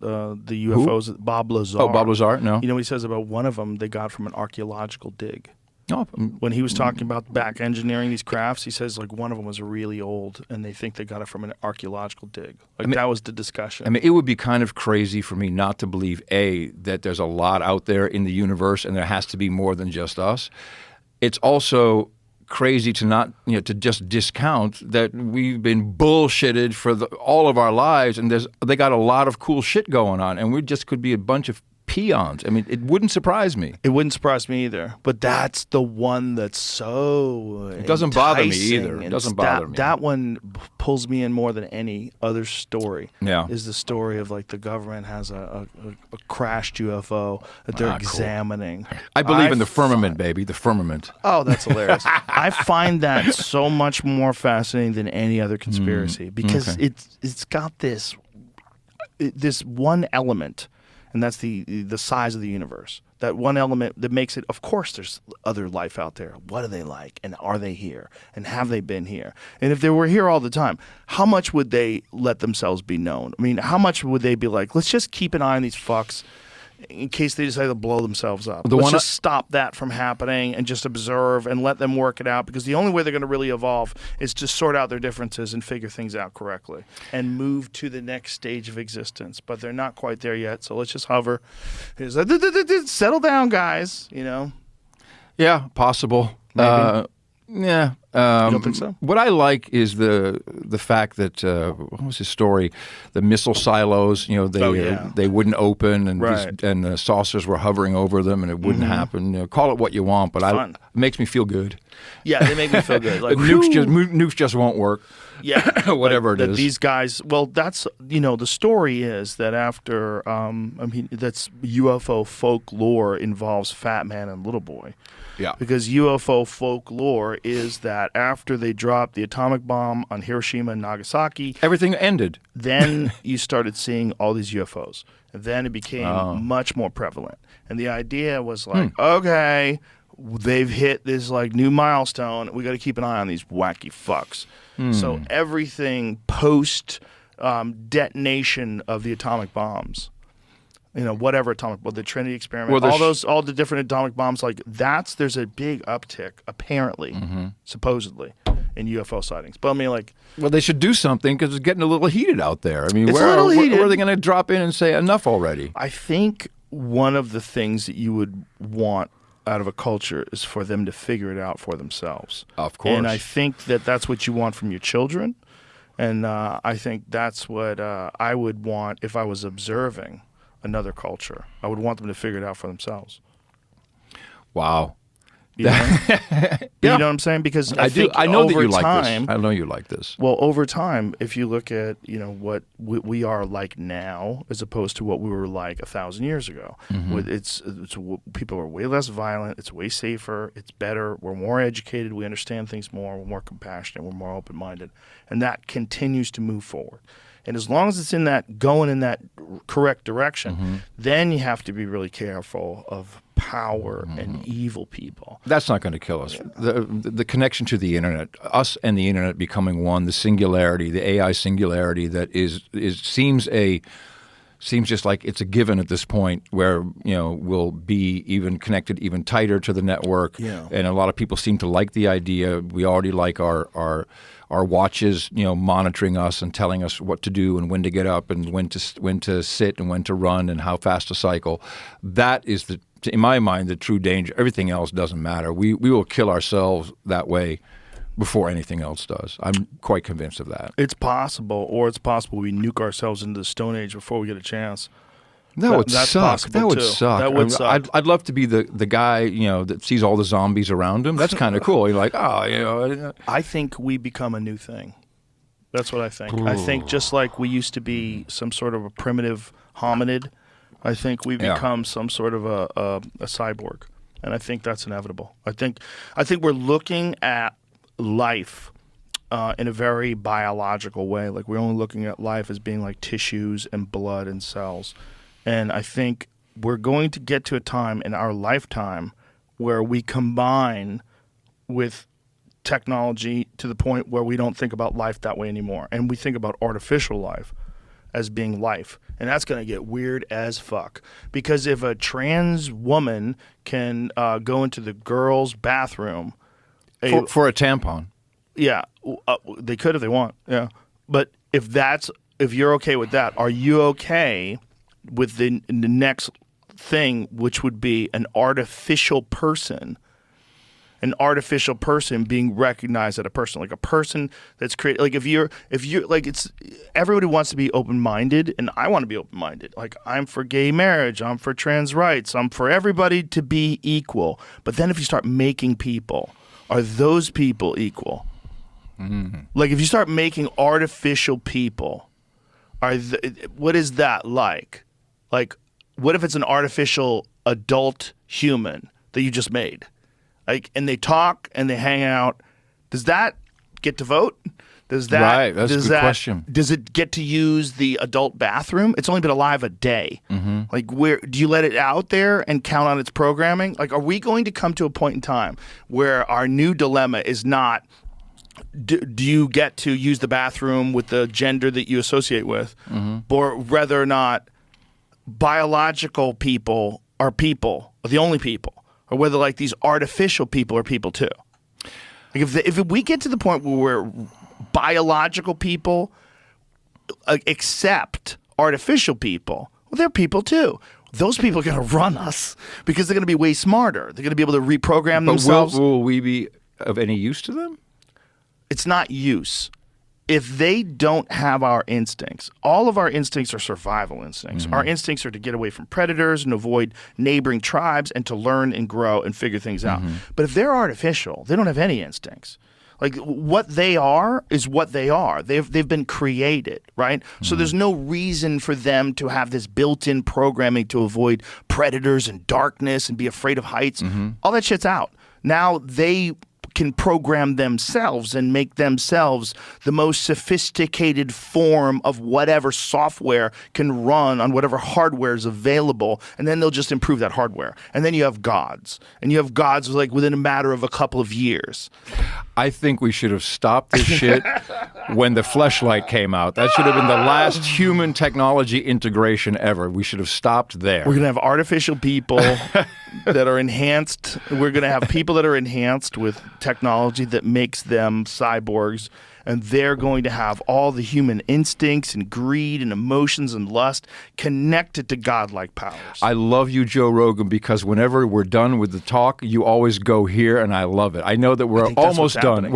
the UFOs? Bob Lazar. Oh, Bob Lazar? No. You know what he says about one of them they got from an archaeological dig? Oh, When he was talking about back engineering these crafts, he says like one of them was really old, and they think they got it from an archaeological dig. Like that was the discussion. I mean, it would be kind of crazy for me not to believe, A, that there's a lot out there in the universe and there has to be more than just us. It's also crazy to not, to just discount that we've been bullshitted for all of our lives, and they got a lot of cool shit going on, and we just could be a bunch of peons. I mean, it wouldn't surprise me. It wouldn't surprise me either. But that's the one that's so It doesn't bother me either. It doesn't bother me. That one pulls me in more than any other story. Yeah. Is the story of like the government has a crashed UFO that they're examining. Cool. I believe in the firmament, baby. The firmament. Oh, that's hilarious. I find that so much more fascinating than any other conspiracy because it's got this one element. And that's the size of the universe. That one element that makes it, of course, there's other life out there. What are they like? And are they here? And have they been here? And if they were here all the time, how much would they let themselves be known? I mean, how much would they be like, let's just keep an eye on these fucks in case they decide to blow themselves up. Let's just stop that from happening and just observe and let them work it out, because the only way they're going to really evolve is to sort out their differences and figure things out correctly and move to the next stage of existence. But they're not quite there yet, so let's just hover. Settle down, guys, Yeah, possible. Maybe. Yeah. You don't think so? What I like is the fact that what was his story? The missile silos, they wouldn't open, and and the saucers were hovering over them, and it wouldn't happen. Call it what you want, but it makes me feel good. Yeah, they make me feel good. Like nukes just won't work. Yeah, whatever it is. These guys. Well, that's the story is that after that's UFO folklore involves Fat Man and Little Boy. Yeah. Because UFO folklore is that after they dropped the atomic bomb on Hiroshima and Nagasaki, everything ended. Then you started seeing all these UFOs. And then it became much more prevalent. And the idea was like, okay, they've hit this like new milestone. We got to keep an eye on these wacky fucks. So everything post detonation of the atomic bombs, whatever the Trinity experiment, all the different atomic bombs, like there's a big uptick apparently, supposedly, in UFO sightings. But I mean, like, well, they should do something because it's getting a little heated out there. I mean, where are they going to drop in and say enough already? I think one of the things that you would want out of a culture is for them to figure it out for themselves. Of course. And I think that that's what you want from your children. And I think that's what I would want if I was observing another culture. I would want them to figure it out for themselves. Wow. You know? You know what I'm saying? Because I know that you like this. I know you like this. Well, over time, if you look at what we are like now, as opposed to what we were like 1,000 years ago, it's people are way less violent. It's way safer. It's better. We're more educated. We understand things more. We're more compassionate. We're more open-minded, and that continues to move forward. And as long as it's going in that correct direction, then you have to be really careful of power and evil people. That's not going to kill us. The connection to the internet, us and the internet becoming one, the singularity, the AI singularity that seems just like it's a given at this point, where we'll be even connected even tighter to the network. Yeah. And a lot of people seem to like the idea. We already like our watches, monitoring us and telling us what to do and when to get up and when to sit and when to run and how fast to cycle. That is in my mind, the true danger. Everything else doesn't matter. We will kill ourselves that way before anything else does. I'm quite convinced of that. It's possible, or it's possible we nuke ourselves into the Stone Age before we get a chance. That would suck. That would suck. That would suck. I'd love to be the guy, that sees all the zombies around him. That's kind of cool. You're like, I think we become a new thing. That's what I think. I think just like we used to be some sort of a primitive hominid, I think we become some sort of a cyborg, and I think that's inevitable. I think we're looking at life in a very biological way. Like, we're only looking at life as being like tissues and blood and cells. And I think we're going to get to a time in our lifetime where we combine with technology to the point where we don't think about life that way anymore. And we think about artificial life. as being life. And that's going to get weird as fuck. Because if a trans woman can go into the girls' bathroom... For a tampon. Yeah. They could if they want. Yeah. But if you're okay with that, are you okay with the next thing, which would be an artificial person being recognized as a person, like a person that's created. Like if you're like, it's everybody wants to be open-minded, and I want to be open-minded. Like I'm for gay marriage, I'm for trans rights, I'm for everybody to be equal. But then if you start making people, are those people equal? Like if you start making artificial people, what is that like? Like, what if it's an artificial adult human that you just made? Like, and they talk and they hang out. Does that get to vote? Does that? Right, that's a good question. Does it get to use the adult bathroom? It's only been alive a day. Like, where do you let it out there and count on its programming? Like, are we going to come to a point in time where our new dilemma is not, do you get to use the bathroom with the gender that you associate with, or whether or not biological people are the only people, or whether like these artificial people are people too? Like if we get to the point where we're biological people accept artificial people, well, they're people too. Those people are going to run us because they're going to be way smarter. They're going to be able to reprogram themselves. But will we be of any use to them? It's not use. If they don't have our instincts, all of our instincts are survival instincts. Our instincts are to get away from predators and avoid neighboring tribes and to learn and grow and figure things out. But if they're artificial, they don't have any instincts. Like what they are is what they are. They've been created, right? So there's no reason for them to have this built-in programming to avoid predators and darkness and be afraid of heights. All that shit's out. Now they can program themselves and make themselves the most sophisticated form of whatever software can run on whatever hardware is available, and then they'll just improve that hardware. And then you have gods. And you have gods like within a matter of a couple of years. I think we should have stopped this shit when the fleshlight came out. That should have been the last human technology integration ever. We should have stopped there. We're going to have artificial people that are enhanced. We're going to have people that are enhanced with technology that makes them cyborgs, and they're going to have all the human instincts and greed and emotions and lust connected to godlike powers. I love you, Joe Rogan, because whenever we're done with the talk, you always go here, and I love it. I know that we're almost done.